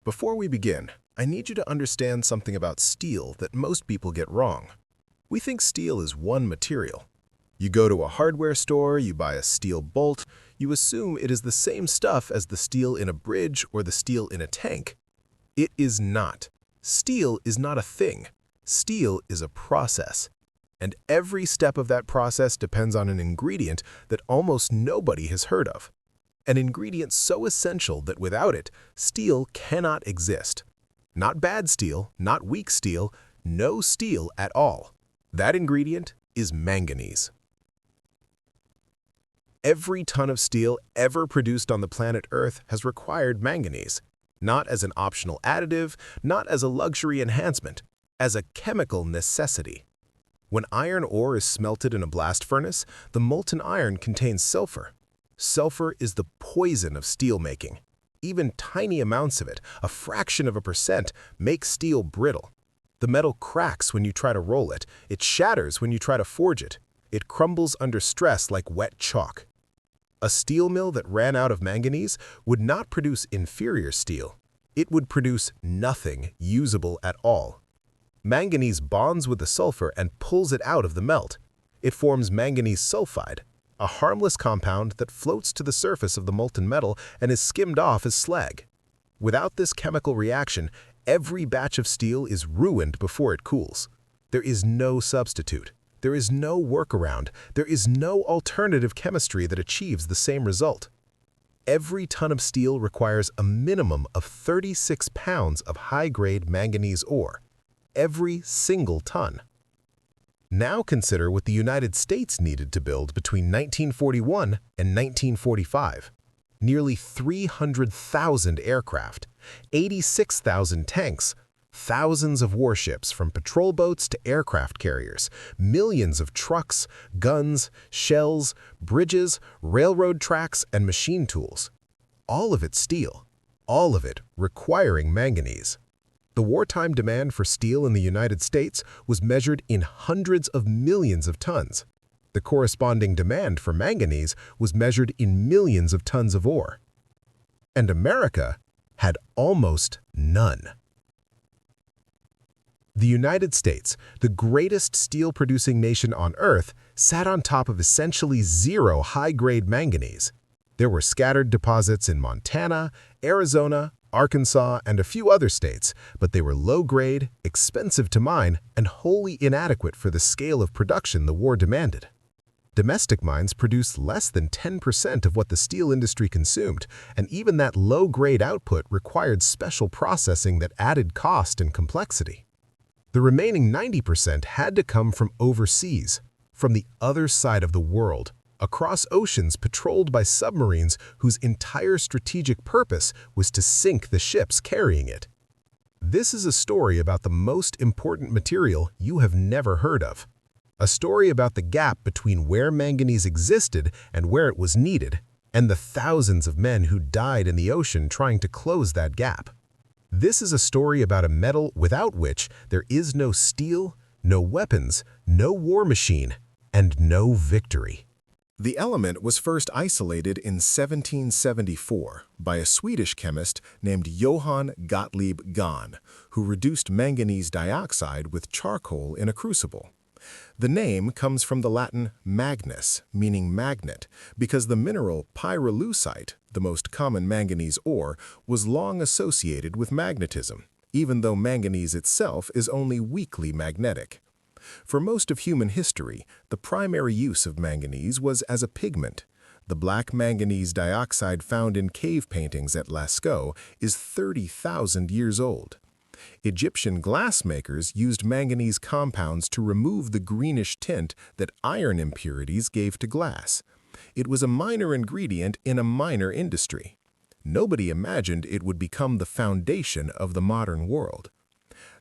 Before we begin, I need you to understand something about steel that most people get wrong. We think steel is one material. You go to a hardware store, you buy a steel bolt, you assume it is the same stuff as the steel in a bridge or the steel in a tank. It is not. Steel is not a thing. Steel is a process. And every step of that process depends on an ingredient that almost nobody has heard of. An ingredient so essential that without it, steel cannot exist. Not bad steel, not weak steel, no steel at all. That ingredient is manganese. Every ton of steel ever produced on the planet Earth has required manganese, not as an optional additive, not as a luxury enhancement, as a chemical necessity. When iron ore is smelted in a blast furnace, the molten iron contains sulfur. Sulfur is the poison of steelmaking. Even tiny amounts of it, a fraction of a percent, make steel brittle. The metal cracks when you try to roll it. It shatters when you try to forge it. It crumbles under stress like wet chalk. A steel mill that ran out of manganese would not produce inferior steel. It would produce nothing usable at all. Manganese bonds with the sulfur and pulls it out of the melt. It forms manganese sulfide, a harmless compound that floats to the surface of the molten metal and is skimmed off as slag. Without this chemical reaction, every batch of steel is ruined before it cools. There is no substitute. There is no workaround. There is no alternative chemistry that achieves the same result. Every ton of steel requires a minimum of 36 pounds of high-grade manganese ore. Every single ton. Now consider what the United States needed to build between 1941 and 1945. Nearly 300,000 aircraft, 86,000 tanks, thousands of warships from patrol boats to aircraft carriers, millions of trucks, guns, shells, bridges, railroad tracks, and machine tools. All of it steel, all of it requiring manganese. The wartime demand for steel in the United States was measured in hundreds of millions of tons. The corresponding demand for manganese was measured in millions of tons of ore. And America had almost none. The United States, the greatest steel-producing nation on Earth, sat on top of essentially zero high-grade manganese. There were scattered deposits in Montana, Arizona, Arkansas, and a few other states, but they were low-grade, expensive to mine, and wholly inadequate for the scale of production the war demanded. Domestic mines produced less than 10% of what the steel industry consumed, and even that low-grade output required special processing that added cost and complexity. The remaining 90% had to come from overseas, from the other side of the world, across oceans patrolled by submarines whose entire strategic purpose was to sink the ships carrying it. This is a story about the most important material you have never heard of. A story about the gap between where manganese existed and where it was needed, and the thousands of men who died in the ocean trying to close that gap. This is a story about a metal without which there is no steel, no weapons, no war machine, and no victory. The element was first isolated in 1774 by a Swedish chemist named Johann Gottlieb Gahn, who reduced manganese dioxide with charcoal in a crucible. The name comes from the Latin magnus, meaning magnet, because the mineral pyrolusite, the most common manganese ore, was long associated with magnetism, even though manganese itself is only weakly magnetic. For most of human history, the primary use of manganese was as a pigment. The black manganese dioxide found in cave paintings at Lascaux is 30,000 years old. Egyptian glassmakers used manganese compounds to remove the greenish tint that iron impurities gave to glass. It was a minor ingredient in a minor industry. Nobody imagined it would become the foundation of the modern world.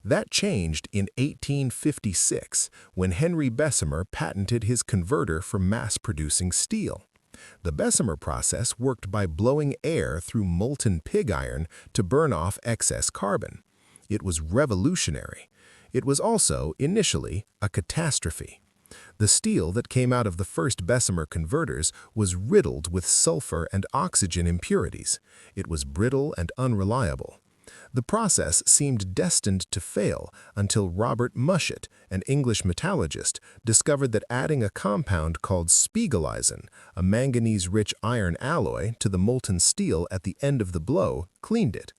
That changed in 1856 when Henry Bessemer patented his converter for mass-producing steel. The Bessemer process worked by blowing air through molten pig iron to burn off excess carbon. It was revolutionary. It was also, initially, a catastrophe. The steel that came out of the first Bessemer converters was riddled with sulfur and oxygen impurities. It was brittle and unreliable. The process seemed destined to fail until Robert Mushet, an English metallurgist, discovered that adding a compound called spiegelisen, a manganese-rich iron alloy, to the molten steel at the end of the blow, cleaned it.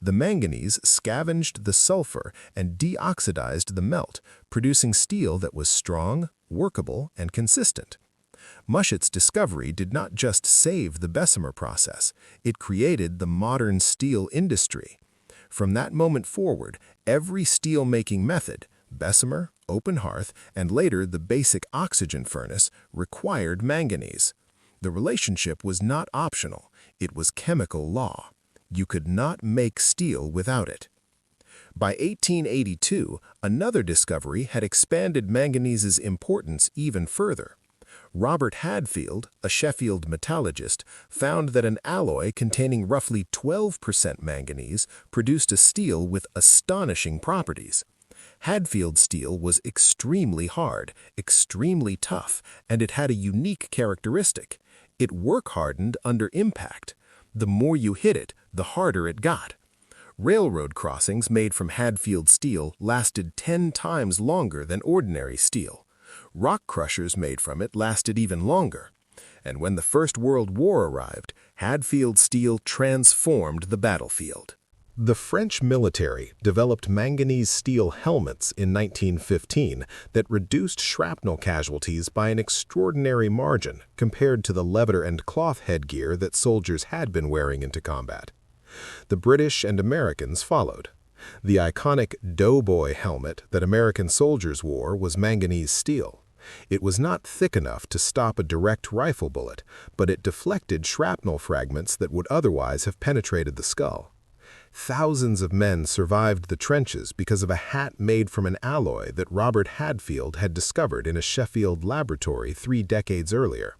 The manganese scavenged the sulfur and deoxidized the melt, producing steel that was strong, workable, and consistent. Mushet's discovery did not just save the Bessemer process, it created the modern steel industry. From that moment forward, every steel-making method, Bessemer, open hearth, and later the basic oxygen furnace, required manganese. The relationship was not optional, it was chemical law. You could not make steel without it. By 1882, another discovery had expanded manganese's importance even further. Robert Hadfield, a Sheffield metallurgist, found that an alloy containing roughly 12% manganese produced a steel with astonishing properties. Hadfield steel was extremely hard, extremely tough, and it had a unique characteristic. It work-hardened under impact. The more you hit it, the harder it got. Railroad crossings made from Hadfield steel lasted 10 times longer than ordinary steel. Rock crushers made from it lasted even longer. And when the First World War arrived, Hadfield steel transformed the battlefield. The French military developed manganese steel helmets in 1915 that reduced shrapnel casualties by an extraordinary margin compared to the leather and cloth headgear that soldiers had been wearing into combat. The British and Americans followed. The iconic doughboy helmet that American soldiers wore was manganese steel. It was not thick enough to stop a direct rifle bullet, but it deflected shrapnel fragments that would otherwise have penetrated the skull. Thousands of men survived the trenches because of a hat made from an alloy that Robert Hadfield had discovered in a Sheffield laboratory 3 decades earlier.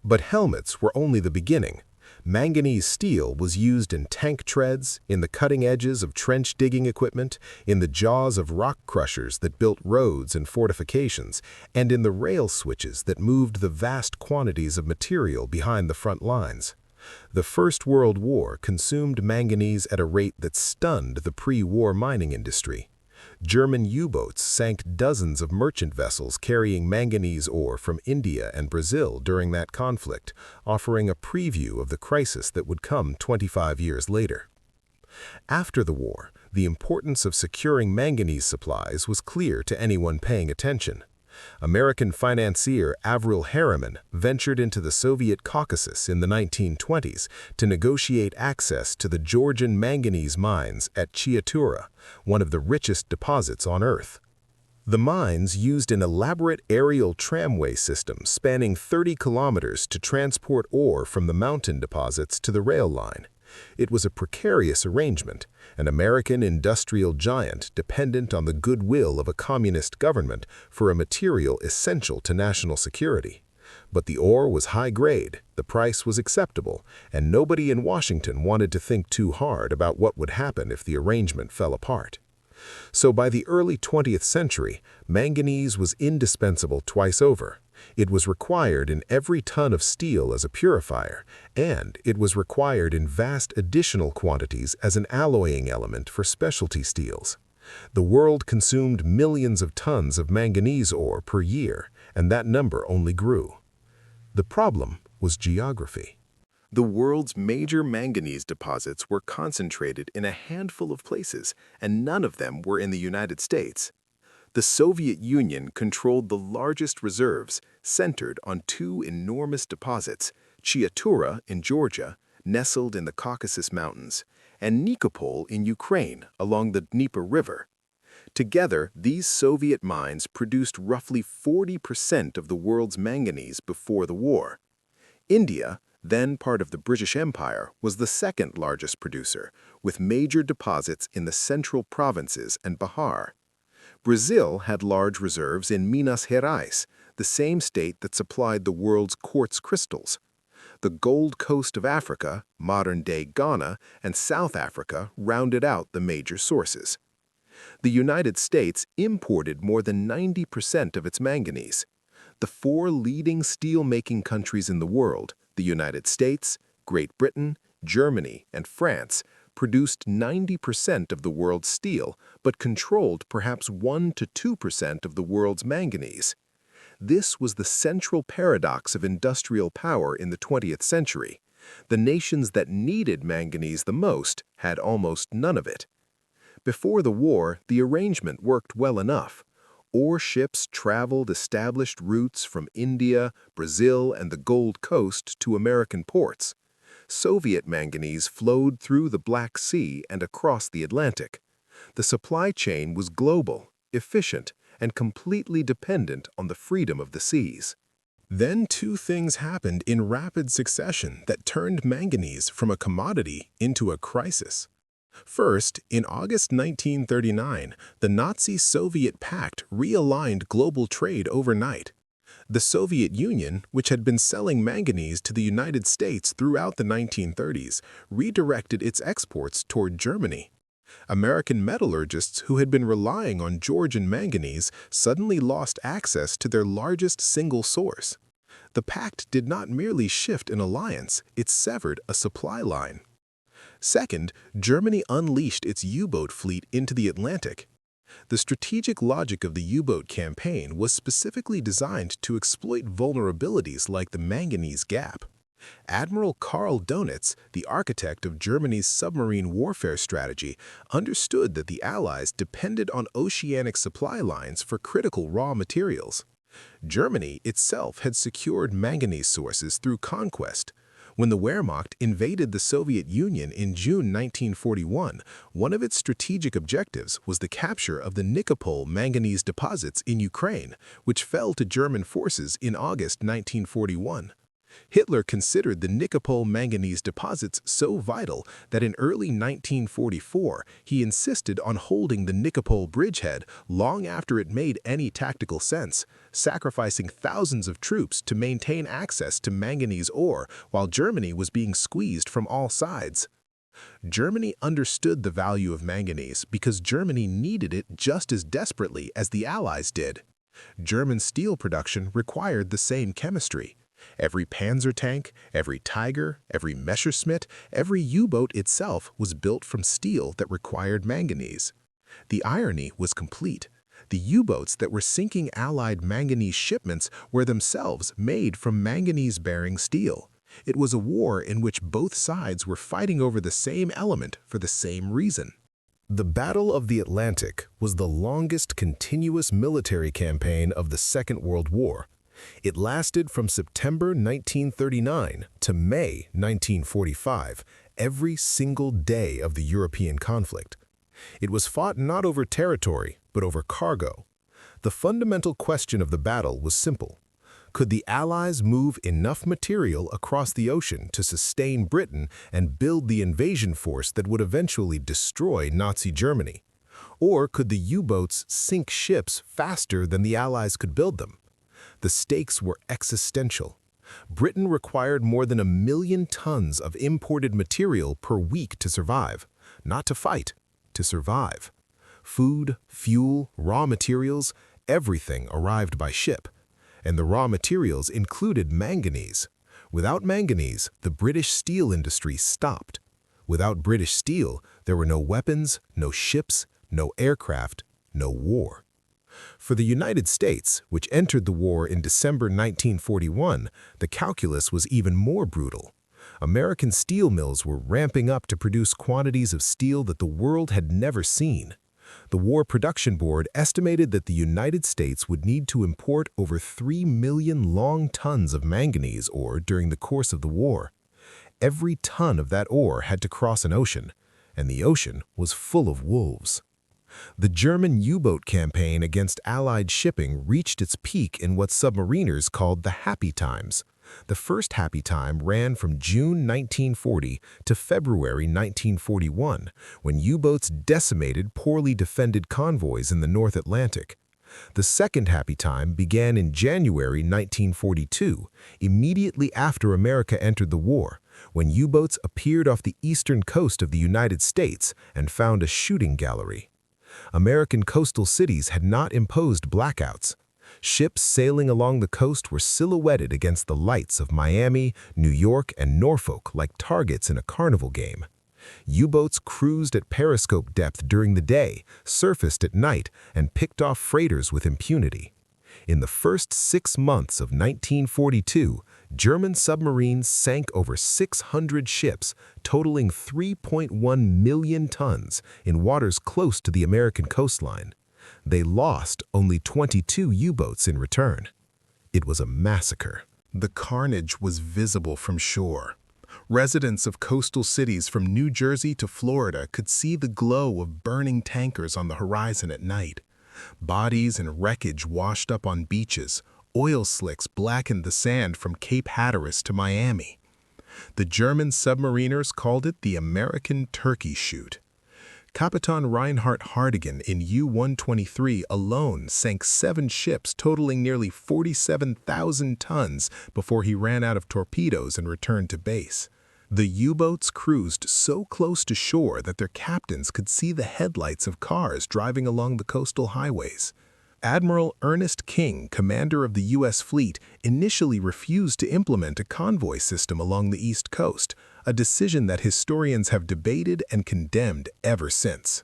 But helmets were only the beginning. Manganese steel was used in tank treads, in the cutting edges of trench digging equipment, in the jaws of rock crushers that built roads and fortifications, and in the rail switches that moved the vast quantities of material behind the front lines. The First World War consumed manganese at a rate that stunned the pre-war mining industry. German U-boats sank dozens of merchant vessels carrying manganese ore from India and Brazil during that conflict, offering a preview of the crisis that would come 25 years later. After the war, the importance of securing manganese supplies was clear to anyone paying attention. American financier Avril Harriman ventured into the Soviet Caucasus in the 1920s to negotiate access to the Georgian manganese mines at Chiatura, one of the richest deposits on Earth. The mines used an elaborate aerial tramway system spanning 30 kilometers to transport ore from the mountain deposits to the rail line. It was a precarious arrangement, an American industrial giant dependent on the goodwill of a communist government for a material essential to national security. But the ore was high grade, the price was acceptable, and nobody in Washington wanted to think too hard about what would happen if the arrangement fell apart. So by the early 20th century, manganese was indispensable twice over. It was required in every ton of steel as a purifier, and it was required in vast additional quantities as an alloying element for specialty steels. The world consumed millions of tons of manganese ore per year, and that number only grew. The problem was geography. The world's major manganese deposits were concentrated in a handful of places, and none of them were in the United States. The Soviet Union controlled the largest reserves, centered on 2 enormous deposits, Chiatura in Georgia, nestled in the Caucasus Mountains, and Nikopol in Ukraine, along the Dnieper River. Together, these Soviet mines produced roughly 40% of the world's manganese before the war. India, then part of the British Empire, was the second largest producer, with major deposits in the central provinces and Bihar. Brazil had large reserves in Minas Gerais, the same state that supplied the world's quartz crystals. The Gold Coast of Africa, modern-day Ghana, and South Africa rounded out the major sources. The United States imported more than 90% of its manganese. The 4 leading steel-making countries in the world, the United States, Great Britain, Germany, and France, produced 90% of the world's steel, but controlled perhaps 1 to 2% of the world's manganese. This was the central paradox of industrial power in the 20th century. The nations that needed manganese the most had almost none of it. Before the war, the arrangement worked well enough. Ore ships traveled established routes from India, Brazil, and the Gold Coast to American ports. Soviet manganese flowed through the Black Sea and across the Atlantic. The supply chain was global, efficient, and completely dependent on the freedom of the seas. Then two things happened in rapid succession that turned manganese from a commodity into a crisis. First, in August 1939, the Nazi-Soviet pact realigned global trade overnight. The Soviet Union, which had been selling manganese to the United States throughout the 1930s, redirected its exports toward Germany. American metallurgists who had been relying on Georgian manganese suddenly lost access to their largest single source. The pact did not merely shift an alliance, it severed a supply line. Second, Germany unleashed its U-boat fleet into the Atlantic. The strategic logic of the U-boat campaign was specifically designed to exploit vulnerabilities like the manganese gap. Admiral Karl Donitz, the architect of Germany's submarine warfare strategy, understood that the Allies depended on oceanic supply lines for critical raw materials. Germany itself had secured manganese sources through conquest. When the Wehrmacht invaded the Soviet Union in June 1941, one of its strategic objectives was the capture of the Nikopol manganese deposits in Ukraine, which fell to German forces in August 1941. Hitler considered the Nikopol manganese deposits so vital that in early 1944 he insisted on holding the Nikopol bridgehead long after it made any tactical sense, sacrificing thousands of troops to maintain access to manganese ore while Germany was being squeezed from all sides. Germany understood the value of manganese because Germany needed it just as desperately as the Allies did. German steel production required the same chemistry. Every Panzer tank, every Tiger, every Messerschmitt, every U-boat itself was built from steel that required manganese. The irony was complete. The U-boats that were sinking Allied manganese shipments were themselves made from manganese-bearing steel. It was a war in which both sides were fighting over the same element for the same reason. The Battle of the Atlantic was the longest continuous military campaign of the Second World War. It lasted from September 1939 to May 1945, every single day of the European conflict. It was fought not over territory, but over cargo. The fundamental question of the battle was simple. Could the Allies move enough material across the ocean to sustain Britain and build the invasion force that would eventually destroy Nazi Germany? Or could the U-boats sink ships faster than the Allies could build them? The stakes were existential. Britain required more than 1 million tons of imported material per week to survive, not to fight, to survive. Food, fuel, raw materials, everything arrived by ship. And the raw materials included manganese. Without manganese, the British steel industry stopped. Without British steel, there were no weapons, no ships, no aircraft, no war. For the United States, which entered the war in December 1941, the calculus was even more brutal. American steel mills were ramping up to produce quantities of steel that the world had never seen. The War Production Board estimated that the United States would need to import over 3 million long tons of manganese ore during the course of the war. Every ton of that ore had to cross an ocean, and the ocean was full of wolves. The German U-boat campaign against Allied shipping reached its peak in what submariners called the Happy Times. The first Happy Time ran from June 1940 to February 1941, when U-boats decimated poorly defended convoys in the North Atlantic. The second Happy Time began in January 1942, immediately after America entered the war, when U-boats appeared off the eastern coast of the United States and found a shooting gallery. American coastal cities had not imposed blackouts. Ships sailing along the coast were silhouetted against the lights of Miami, New York, and Norfolk like targets in a carnival game. U-boats cruised at periscope depth during the day, surfaced at night, and picked off freighters with impunity. In the first 6 months of 1942, German submarines sank over 600 ships, totaling 3.1 million tons in waters close to the American coastline. They lost only 22 U-boats in return. It was a massacre. The carnage was visible from shore. Residents of coastal cities from New Jersey to Florida could see the glow of burning tankers on the horizon at night. Bodies and wreckage washed up on beaches. Oil slicks blackened the sand from Cape Hatteras to Miami. The German submariners called it the American Turkey Shoot. Kapitan Reinhard Hardigan in U-123 alone sank 7 ships totaling nearly 47,000 tons before he ran out of torpedoes and returned to base. The U-boats cruised so close to shore that their captains could see the headlights of cars driving along the coastal highways. Admiral Ernest King, commander of the U.S. fleet, initially refused to implement a convoy system along the East Coast, a decision that historians have debated and condemned ever since.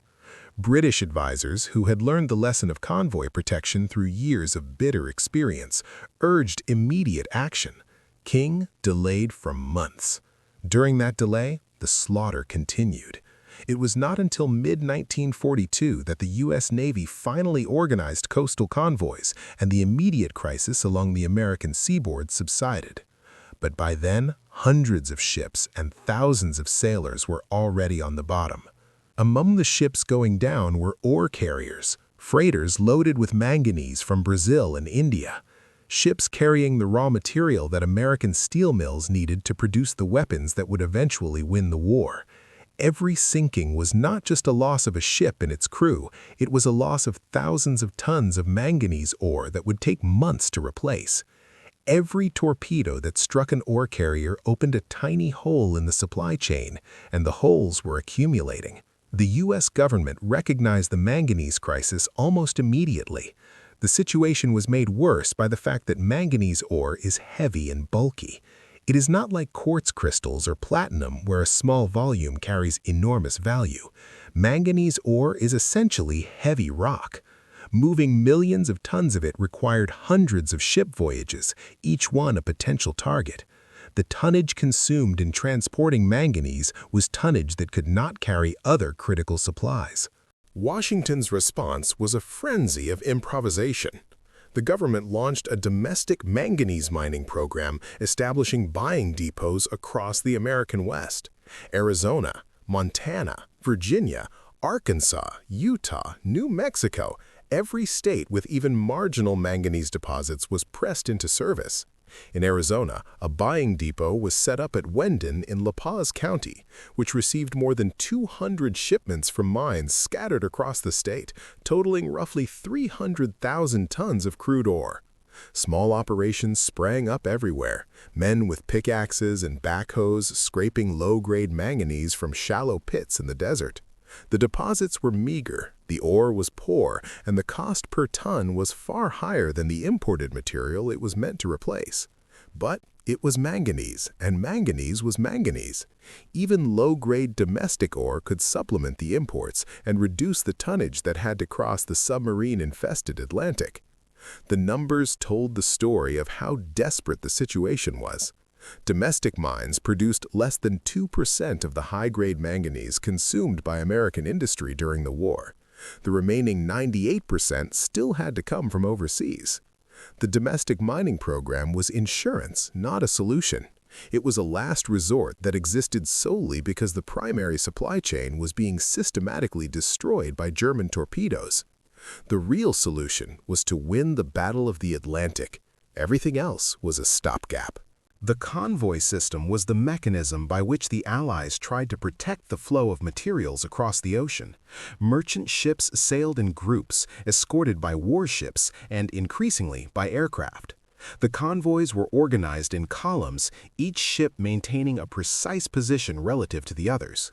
British advisors, who had learned the lesson of convoy protection through years of bitter experience, urged immediate action. King delayed for months. During that delay, the slaughter continued. It was not until mid-1942 that the U.S. Navy finally organized coastal convoys and the immediate crisis along the American seaboard subsided. But by then, hundreds of ships and thousands of sailors were already on the bottom. Among the ships going down were ore carriers, freighters loaded with manganese from Brazil and India, ships carrying the raw material that American steel mills needed to produce the weapons that would eventually win the war. Every sinking was not just a loss of a ship and its crew, it was a loss of thousands of tons of manganese ore that would take months to replace. Every torpedo that struck an ore carrier opened a tiny hole in the supply chain, and the holes were accumulating. The U.S. government recognized the manganese crisis almost immediately. The situation was made worse by the fact that manganese ore is heavy and bulky. It is not like quartz crystals or platinum where a small volume carries enormous value. Manganese ore is essentially heavy rock. Moving millions of tons of it required hundreds of ship voyages, each one a potential target. The tonnage consumed in transporting manganese was tonnage that could not carry other critical supplies. Washington's response was a frenzy of improvisation. The government launched a domestic manganese mining program, establishing buying depots across the American West. Arizona, Montana, Virginia, Arkansas, Utah, New Mexico, every state with even marginal manganese deposits was pressed into service. In Arizona, a buying depot was set up at Wendon in La Paz County, which received more than 200 shipments from mines scattered across the state, totaling roughly 300,000 tons of crude ore. Small operations sprang up everywhere, men with pickaxes and backhoes scraping low-grade manganese from shallow pits in the desert. The deposits were meager, the ore was poor, and the cost per ton was far higher than the imported material it was meant to replace. But it was manganese, and manganese was manganese. Even low-grade domestic ore could supplement the imports and reduce the tonnage that had to cross the submarine-infested Atlantic. The numbers told the story of how desperate the situation was. Domestic mines produced less than 2% of the high-grade manganese consumed by American industry during the war. The remaining 98% still had to come from overseas. The domestic mining program was insurance, not a solution. It was a last resort that existed solely because the primary supply chain was being systematically destroyed by German torpedoes. The real solution was to win the Battle of the Atlantic. Everything else was a stopgap. The convoy system was the mechanism by which the Allies tried to protect the flow of materials across the ocean. Merchant ships sailed in groups, escorted by warships and, increasingly, by aircraft. The convoys were organized in columns, each ship maintaining a precise position relative to the others.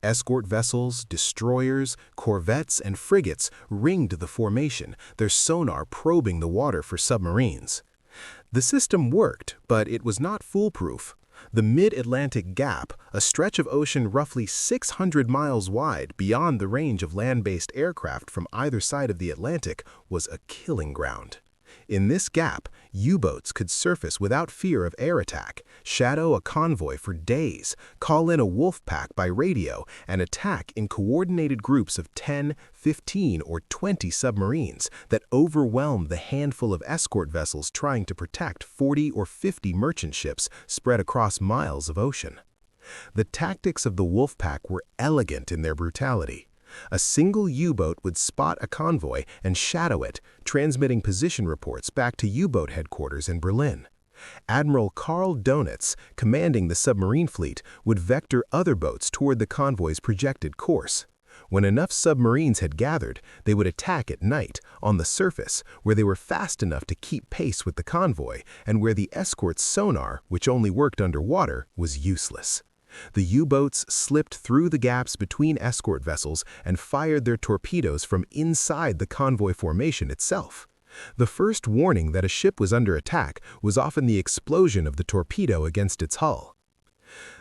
Escort vessels, destroyers, corvettes, and frigates ringed the formation, their sonar probing the water for submarines. The system worked, but it was not foolproof. The Mid-Atlantic Gap, a stretch of ocean roughly 600 miles wide beyond the range of land-based aircraft from either side of the Atlantic, was a killing ground. In this gap, U-boats could surface without fear of air attack, shadow a convoy for days, call in a Wolfpack by radio, and attack in coordinated groups of 10, 15, or 20 submarines that overwhelmed the handful of escort vessels trying to protect 40 or 50 merchant ships spread across miles of ocean. The tactics of the Wolfpack were elegant in their brutality. A single U-boat would spot a convoy and shadow it, transmitting position reports back to U-boat headquarters in Berlin. Admiral Karl Donitz, commanding the submarine fleet, would vector other boats toward the convoy's projected course. When enough submarines had gathered, they would attack at night, on the surface, where they were fast enough to keep pace with the convoy and where the escort's sonar, which only worked underwater, was useless. The U-boats slipped through the gaps between escort vessels and fired their torpedoes from inside the convoy formation itself. The first warning that a ship was under attack was often the explosion of the torpedo against its hull.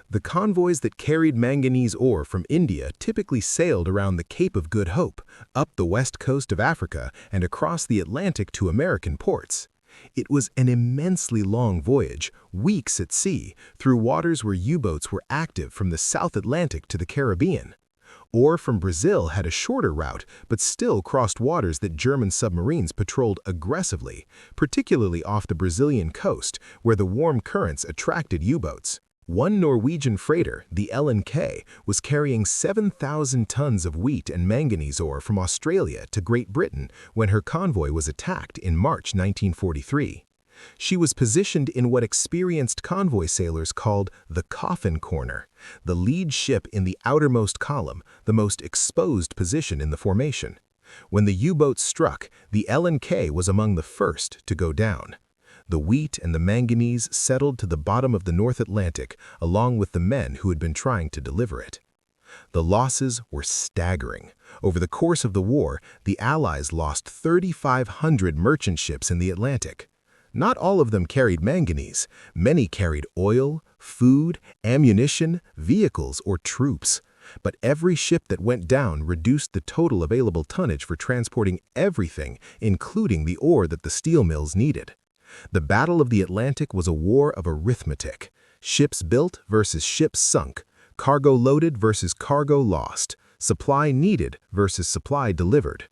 The convoys that carried manganese ore from India typically sailed around the Cape of Good Hope, up the west coast of Africa, and across the Atlantic to American ports. It was an immensely long voyage, weeks at sea, through waters where U-boats were active from the South Atlantic to the Caribbean. Ore from Brazil had a shorter route, but still crossed waters that German submarines patrolled aggressively, particularly off the Brazilian coast, where the warm currents attracted U-boats. One Norwegian freighter, the LNK, was carrying 7,000 tons of wheat and manganese ore from Australia to Great Britain when her convoy was attacked in March 1943. She was positioned in what experienced convoy sailors called the coffin corner, the lead ship in the outermost column, the most exposed position in the formation. When the U-boat struck, the LNK was among the first to go down. The wheat and the manganese settled to the bottom of the North Atlantic, along with the men who had been trying to deliver it. The losses were staggering. Over the course of the war, the Allies lost 3,500 merchant ships in the Atlantic. Not all of them carried manganese. Many carried oil, food, ammunition, vehicles, or troops. But every ship that went down reduced the total available tonnage for transporting everything, including the ore that the steel mills needed. The Battle of the Atlantic was a war of arithmetic. Ships built versus ships sunk, cargo loaded versus cargo lost, supply needed versus supply delivered.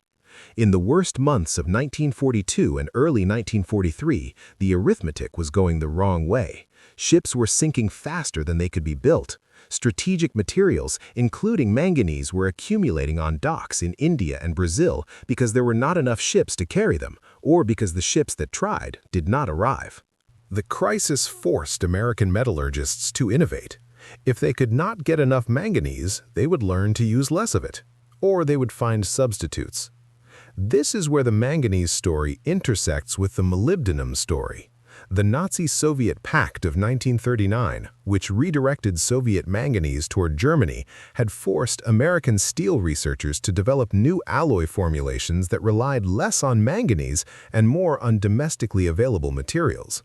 In the worst months of 1942 and early 1943, the arithmetic was going the wrong way. Ships were sinking faster than they could be built. Strategic materials, including manganese, were accumulating on docks in India and Brazil because there were not enough ships to carry them, or because the ships that tried did not arrive. The crisis forced American metallurgists to innovate. If they could not get enough manganese, they would learn to use less of it, or they would find substitutes. This is where the manganese story intersects with the molybdenum story. The Nazi-Soviet pact of 1939, which redirected Soviet manganese toward Germany, had forced American steel researchers to develop new alloy formulations that relied less on manganese and more on domestically available materials.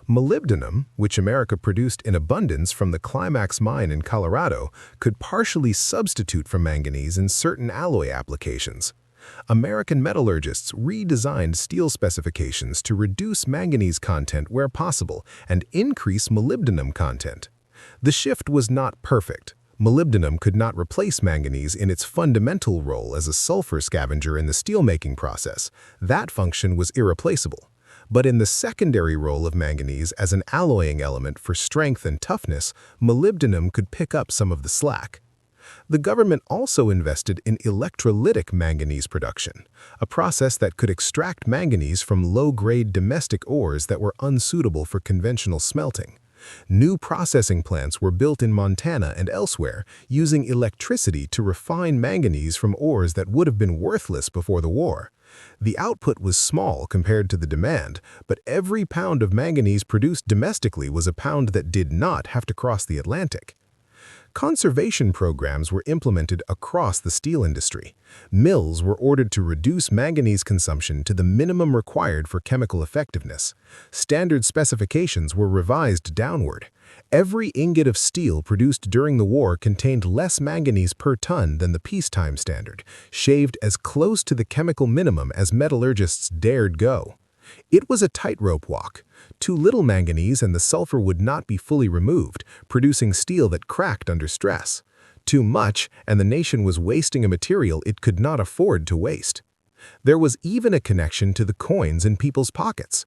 Molybdenum, which America produced in abundance from the Climax mine in Colorado, could partially substitute for manganese in certain alloy applications. American metallurgists redesigned steel specifications to reduce manganese content where possible and increase molybdenum content. The shift was not perfect. Molybdenum could not replace manganese in its fundamental role as a sulfur scavenger in the steelmaking process. That function was irreplaceable. But in the secondary role of manganese as an alloying element for strength and toughness, molybdenum could pick up some of the slack. The government also invested in electrolytic manganese production, a process that could extract manganese from low-grade domestic ores that were unsuitable for conventional smelting. New processing plants were built in Montana and elsewhere, using electricity to refine manganese from ores that would have been worthless before the war. The output was small compared to the demand, but every pound of manganese produced domestically was a pound that did not have to cross the Atlantic. Conservation programs were implemented across the steel industry. Mills were ordered to reduce manganese consumption to the minimum required for chemical effectiveness. Standard specifications were revised downward. Every ingot of steel produced during the war contained less manganese per ton than the peacetime standard, shaved as close to the chemical minimum as metallurgists dared go. It was a tightrope walk. Too little manganese and the sulfur would not be fully removed, producing steel that cracked under stress. Too much, and the nation was wasting a material it could not afford to waste. There was even a connection to the coins in people's pockets.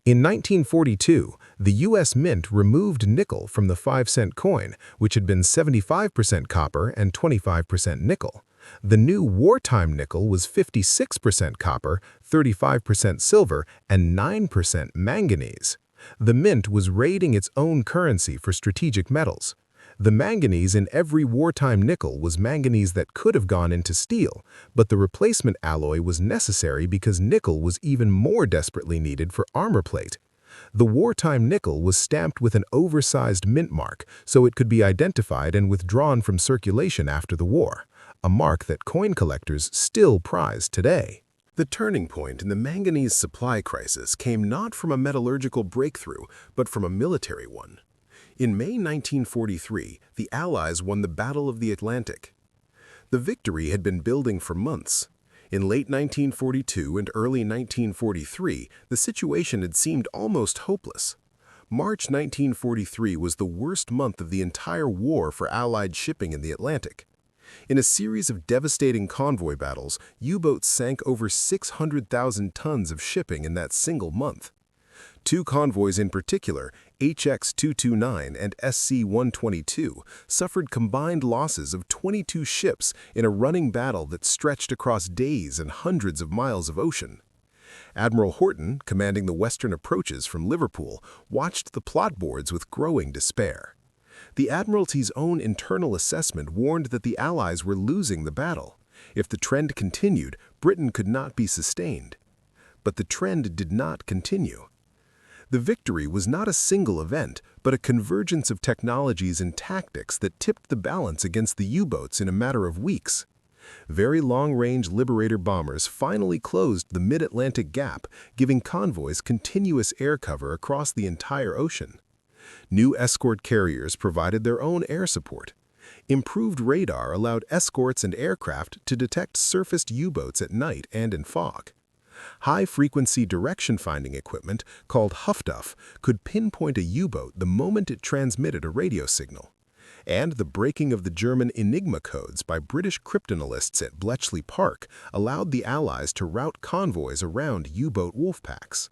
In 1942, the U.S. Mint removed nickel from the 5-cent coin, which had been 75% copper and 25% nickel. The new wartime nickel was 56% copper, 35% silver, and 9% manganese. The mint was raiding its own currency for strategic metals. The manganese in every wartime nickel was manganese that could have gone into steel, but the replacement alloy was necessary because nickel was even more desperately needed for armor plate. The wartime nickel was stamped with an oversized mint mark so it could be identified and withdrawn from circulation after the war, a mark that coin collectors still prize today. The turning point in the manganese supply crisis came not from a metallurgical breakthrough, but from a military one. In May 1943, the Allies won the Battle of the Atlantic. The victory had been building for months. In late 1942 and early 1943, the situation had seemed almost hopeless. March 1943 was the worst month of the entire war for Allied shipping in the Atlantic. In a series of devastating convoy battles, U-boats sank over 600,000 tons of shipping in that single month. Two convoys in particular, HX-229 and SC-122, suffered combined losses of 22 ships in a running battle that stretched across days and hundreds of miles of ocean. Admiral Horton, commanding the western approaches from Liverpool, watched the plot boards with growing despair. The Admiralty's own internal assessment warned that the Allies were losing the battle. If the trend continued, Britain could not be sustained. But the trend did not continue. The victory was not a single event, but a convergence of technologies and tactics that tipped the balance against the U-boats in a matter of weeks. Very long-range Liberator bombers finally closed the mid-Atlantic gap, giving convoys continuous air cover across the entire ocean. New escort carriers provided their own air support. Improved radar allowed escorts and aircraft to detect surfaced U-boats at night and in fog. High-frequency direction-finding equipment called HFDUF could pinpoint a U-boat the moment it transmitted a radio signal. And the breaking of the German Enigma codes by British cryptanalysts at Bletchley Park allowed the Allies to route convoys around U-boat Wolfpacks.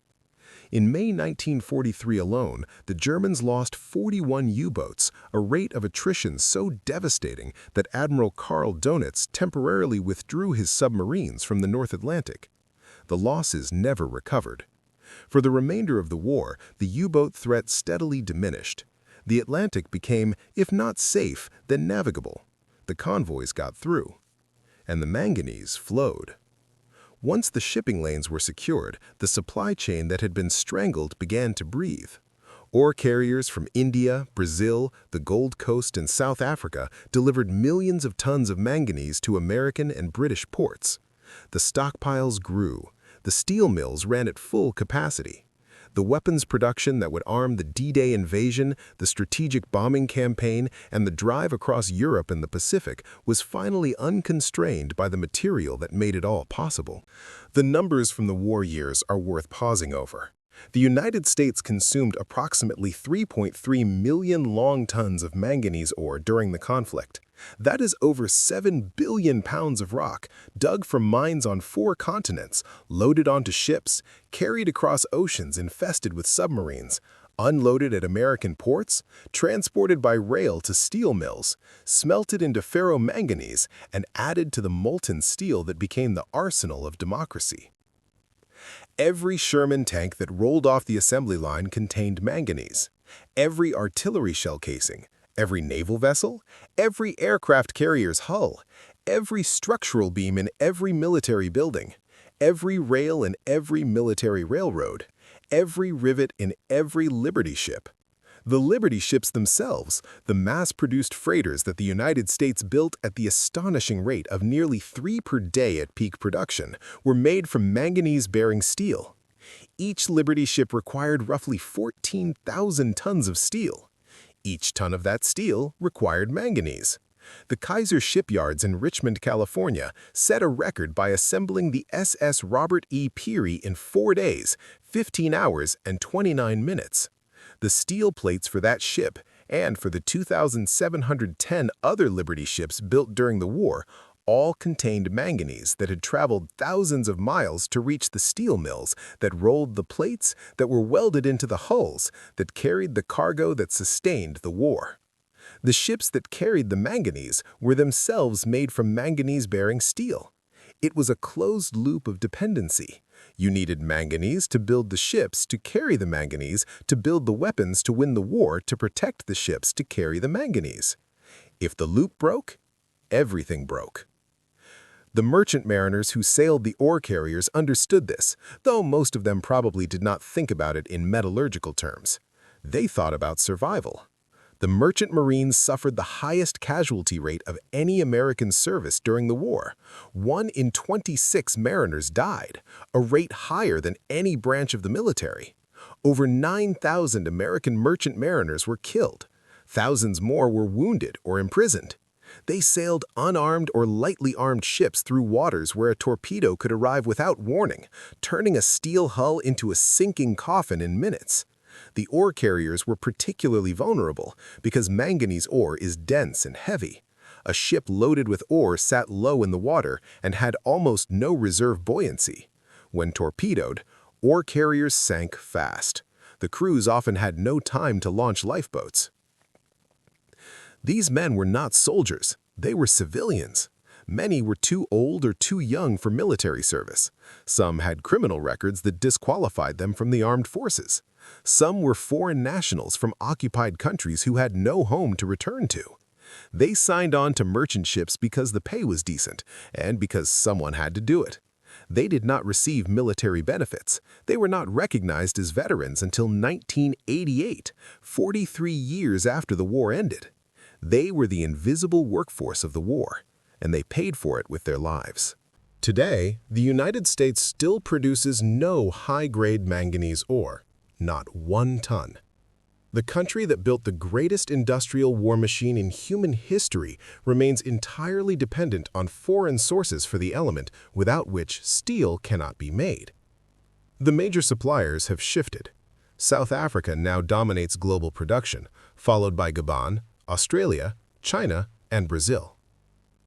In May 1943 alone, the Germans lost 41 U-boats, a rate of attrition so devastating that Admiral Karl Donitz temporarily withdrew his submarines from the North Atlantic. The losses never recovered. For the remainder of the war, the U-boat threat steadily diminished. The Atlantic became, if not safe, then navigable. The convoys got through. And the manganese flowed. Once the shipping lanes were secured, the supply chain that had been strangled began to breathe. Ore carriers from India, Brazil, the Gold Coast, and South Africa delivered millions of tons of manganese to American and British ports. The stockpiles grew. The steel mills ran at full capacity. The weapons production that would arm the D-Day invasion, the strategic bombing campaign, and the drive across Europe and the Pacific was finally unconstrained by the material that made it all possible. The numbers from the war years are worth pausing over. The United States consumed approximately 3.3 million long tons of manganese ore during the conflict. That is over 7 billion pounds of rock, dug from mines on 4 continents, loaded onto ships, carried across oceans infested with submarines, unloaded at American ports, transported by rail to steel mills, smelted into ferromanganese, and added to the molten steel that became the arsenal of democracy. Every Sherman tank that rolled off the assembly line contained manganese. Every artillery shell casing, every naval vessel, every aircraft carrier's hull, every structural beam in every military building, every rail in every military railroad, every rivet in every Liberty ship. The Liberty ships themselves, the mass-produced freighters that the United States built at the astonishing rate of nearly 3 per day at peak production, were made from manganese-bearing steel. Each Liberty ship required roughly 14,000 tons of steel. Each ton of that steel required manganese. The Kaiser shipyards in Richmond, California, set a record by assembling the SS Robert E. Peary in 4 days, 15 hours, and 29 minutes. The steel plates for that ship, and for the 2,710 other Liberty ships built during the war, all contained manganese that had traveled thousands of miles to reach the steel mills that rolled the plates that were welded into the hulls that carried the cargo that sustained the war. The ships that carried the manganese were themselves made from manganese-bearing steel. It was a closed loop of dependency. You needed manganese to build the ships to carry the manganese to build the weapons to win the war to protect the ships to carry the manganese. If the loop broke, everything broke. The merchant mariners who sailed the ore carriers understood this, though most of them probably did not think about it in metallurgical terms. They thought about survival. The merchant marines suffered the highest casualty rate of any American service during the war. 1 in 26 mariners died, a rate higher than any branch of the military. Over 9,000 American merchant mariners were killed. Thousands more were wounded or imprisoned. They sailed unarmed or lightly armed ships through waters where a torpedo could arrive without warning, turning a steel hull into a sinking coffin in minutes. The ore carriers were particularly vulnerable because manganese ore is dense and heavy. A ship loaded with ore sat low in the water and had almost no reserve buoyancy. When torpedoed, ore carriers sank fast. The crews often had no time to launch lifeboats. These men were not soldiers, they were civilians. Many were too old or too young for military service. Some had criminal records that disqualified them from the armed forces. Some were foreign nationals from occupied countries who had no home to return to. They signed on to merchant ships because the pay was decent and because someone had to do it. They did not receive military benefits. They were not recognized as veterans until 1988, 43 years after the war ended. They were the invisible workforce of the war, and they paid for it with their lives. Today, the United States still produces no high-grade manganese ore, not 1 ton. The country that built the greatest industrial war machine in human history remains entirely dependent on foreign sources for the element without which steel cannot be made. The major suppliers have shifted. South Africa now dominates global production, followed by Gabon, Australia, China, and Brazil.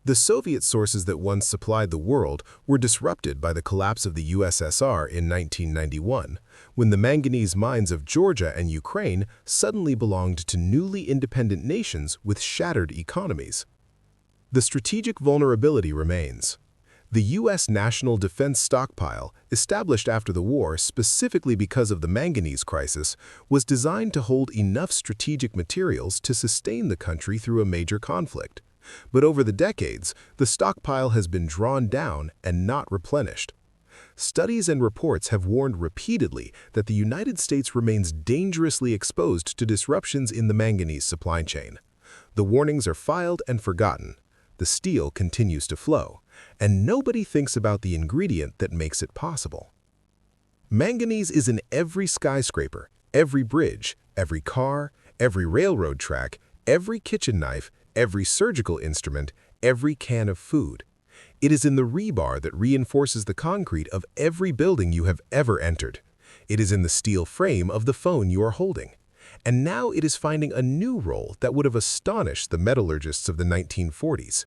The Soviet sources that once supplied the world were disrupted by the collapse of the USSR in 1991, when the manganese mines of Georgia and Ukraine suddenly belonged to newly independent nations with shattered economies. The strategic vulnerability remains. The U.S. National Defense Stockpile, established after the war specifically because of the manganese crisis, was designed to hold enough strategic materials to sustain the country through a major conflict. But over the decades, the stockpile has been drawn down and not replenished. Studies and reports have warned repeatedly that the United States remains dangerously exposed to disruptions in the manganese supply chain. The warnings are filed and forgotten. The steel continues to flow, and nobody thinks about the ingredient that makes it possible. Manganese is in every skyscraper, every bridge, every car, every railroad track, every kitchen knife, every surgical instrument, every can of food. It is in the rebar that reinforces the concrete of every building you have ever entered. It is in the steel frame of the phone you are holding. And now it is finding a new role that would have astonished the metallurgists of the 1940s.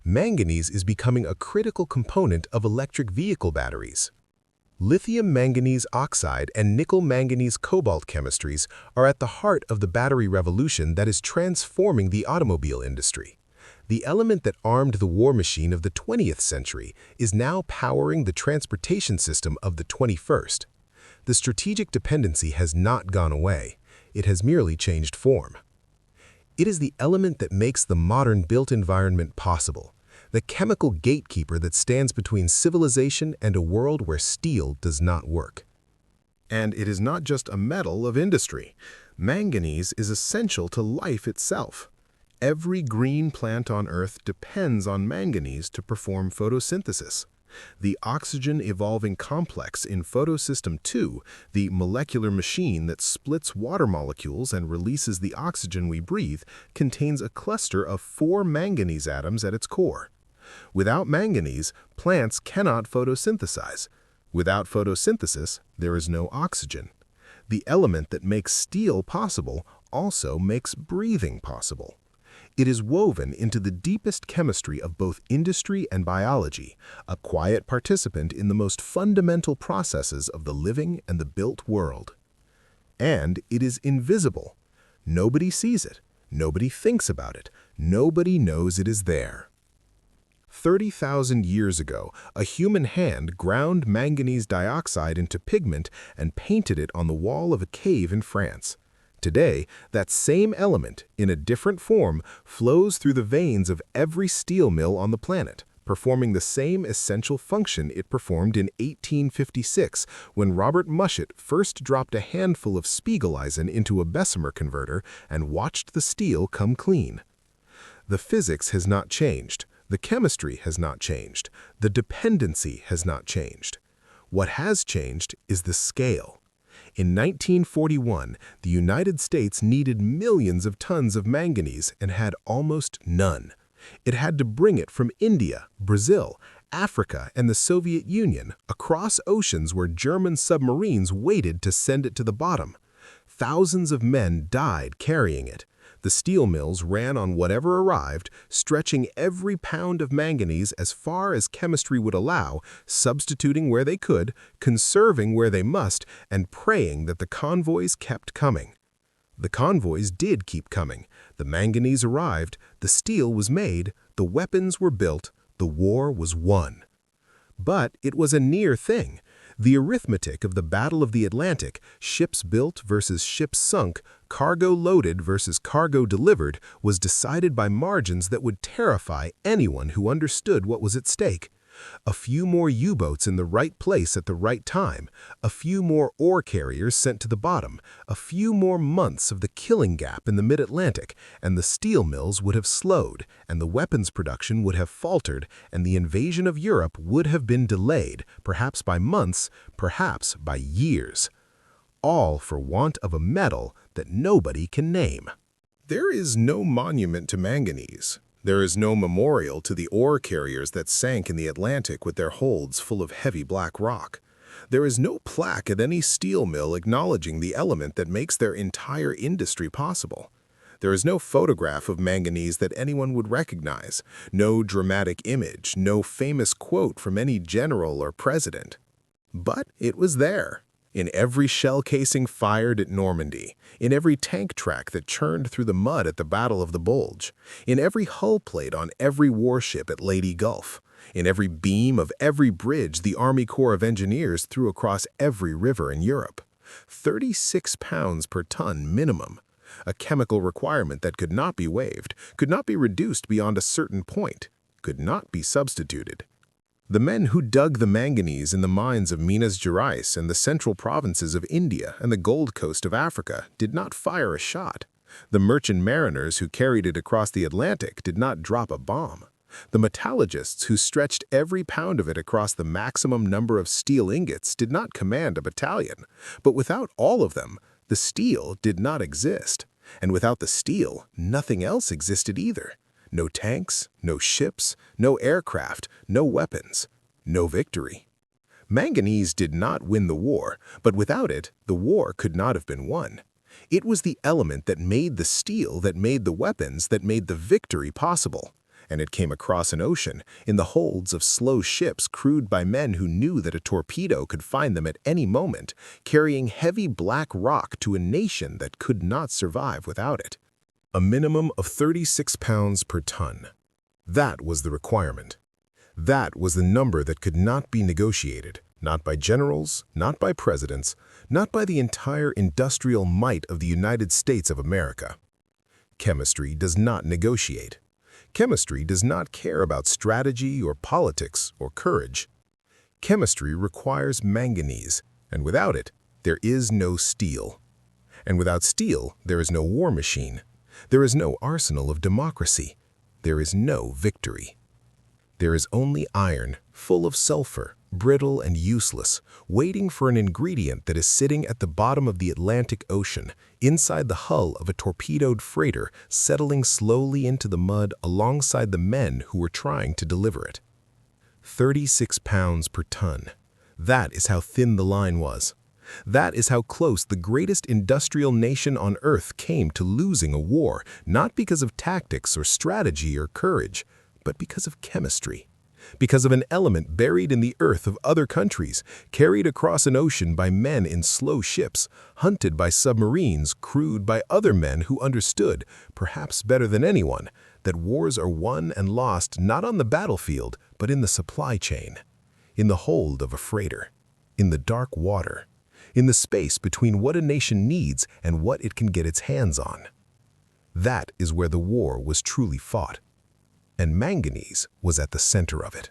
Manganese is becoming a critical component of electric vehicle batteries. Lithium manganese oxide and nickel manganese cobalt chemistries are at the heart of the battery revolution that is transforming the automobile industry. The element that armed the war machine of the 20th century is now powering the transportation system of the 21st. The strategic dependency has not gone away. It has merely changed form. It is the element that makes the modern built environment possible, the chemical gatekeeper that stands between civilization and a world where steel does not work. And it is not just a metal of industry. Manganese is essential to life itself. Every green plant on Earth depends on manganese to perform photosynthesis. The oxygen-evolving complex in photosystem 2, the molecular machine that splits water molecules and releases the oxygen we breathe, contains a cluster of 4 manganese atoms at its core. Without manganese, plants cannot photosynthesize. Without photosynthesis, there is no oxygen. The element that makes steel possible also makes breathing possible. It is woven into the deepest chemistry of both industry and biology, a quiet participant in the most fundamental processes of the living and the built world. And it is invisible. Nobody sees it. Nobody thinks about it. Nobody knows it is there. 30,000 years ago, a human hand ground manganese dioxide into pigment and painted it on the wall of a cave in France. Today, that same element, in a different form, flows through the veins of every steel mill on the planet, performing the same essential function it performed in 1856 when Robert Mushet first dropped a handful of Spiegeleisen into a Bessemer converter and watched the steel come clean. The physics has not changed. The chemistry has not changed. The dependency has not changed. What has changed is the scale. In 1941, the United States needed millions of tons of manganese and had almost none. It had to bring it from India, Brazil, Africa, and the Soviet Union across oceans where German submarines waited to send it to the bottom. Thousands of men died carrying it. The steel mills ran on whatever arrived, stretching every pound of manganese as far as chemistry would allow, substituting where they could, conserving where they must, and praying that the convoys kept coming. The convoys did keep coming. The manganese arrived, the steel was made, the weapons were built, the war was won. But it was a near thing. The arithmetic of the Battle of the Atlantic, ships built versus ships sunk, cargo loaded versus cargo delivered, was decided by margins that would terrify anyone who understood what was at stake. A few more U-boats in the right place at the right time, a few more ore carriers sent to the bottom, a few more months of the killing gap in the mid-Atlantic, and the steel mills would have slowed, and the weapons production would have faltered, and the invasion of Europe would have been delayed, perhaps by months, perhaps by years. All for want of a metal that nobody can name. There is no monument to manganese. There is no memorial to the ore carriers that sank in the Atlantic with their holds full of heavy black rock. There is no plaque at any steel mill acknowledging the element that makes their entire industry possible. There is no photograph of manganese that anyone would recognize, no dramatic image, no famous quote from any general or president. But it was there. In every shell casing fired at Normandy, in every tank track that churned through the mud at the Battle of the Bulge, in every hull plate on every warship at Leyte Gulf, in every beam of every bridge the Army Corps of Engineers threw across every river in Europe. 36 pounds per ton minimum. A chemical requirement that could not be waived, could not be reduced beyond a certain point, could not be substituted. The men who dug the manganese in the mines of Minas Gerais and the central provinces of India and the Gold Coast of Africa did not fire a shot. The merchant mariners who carried it across the Atlantic did not drop a bomb. The metallurgists who stretched every pound of it across the maximum number of steel ingots did not command a battalion. But without all of them, the steel did not exist. And without the steel, nothing else existed either. No tanks, no ships, no aircraft, no weapons, no victory. Manganese did not win the war, but without it, the war could not have been won. It was the element that made the steel, that made the weapons, that made the victory possible. And it came across an ocean, in the holds of slow ships crewed by men who knew that a torpedo could find them at any moment, carrying heavy black rock to a nation that could not survive without it. A minimum of 36 pounds per ton. That was the requirement. That was the number that could not be negotiated, not by generals, not by presidents, not by the entire industrial might of the United States of America. Chemistry does not negotiate. Chemistry does not care about strategy or politics or courage. Chemistry requires manganese, and without it, there is no steel. And without steel, there is no war machine. There is no arsenal of democracy. There is no victory. There is only iron, full of sulfur, brittle and useless, waiting for an ingredient that is sitting at the bottom of the Atlantic Ocean, inside the hull of a torpedoed freighter, settling slowly into the mud alongside the men who were trying to deliver it. 36 pounds per ton. That is how thin the line was. That is how close the greatest industrial nation on Earth came to losing a war, not because of tactics or strategy or courage, but because of chemistry. Because of an element buried in the earth of other countries, carried across an ocean by men in slow ships, hunted by submarines crewed by other men who understood, perhaps better than anyone, that wars are won and lost not on the battlefield, but in the supply chain, in the hold of a freighter, in the dark water, in the space between what a nation needs and what it can get its hands on. That is where the war was truly fought. And manganese was at the center of it.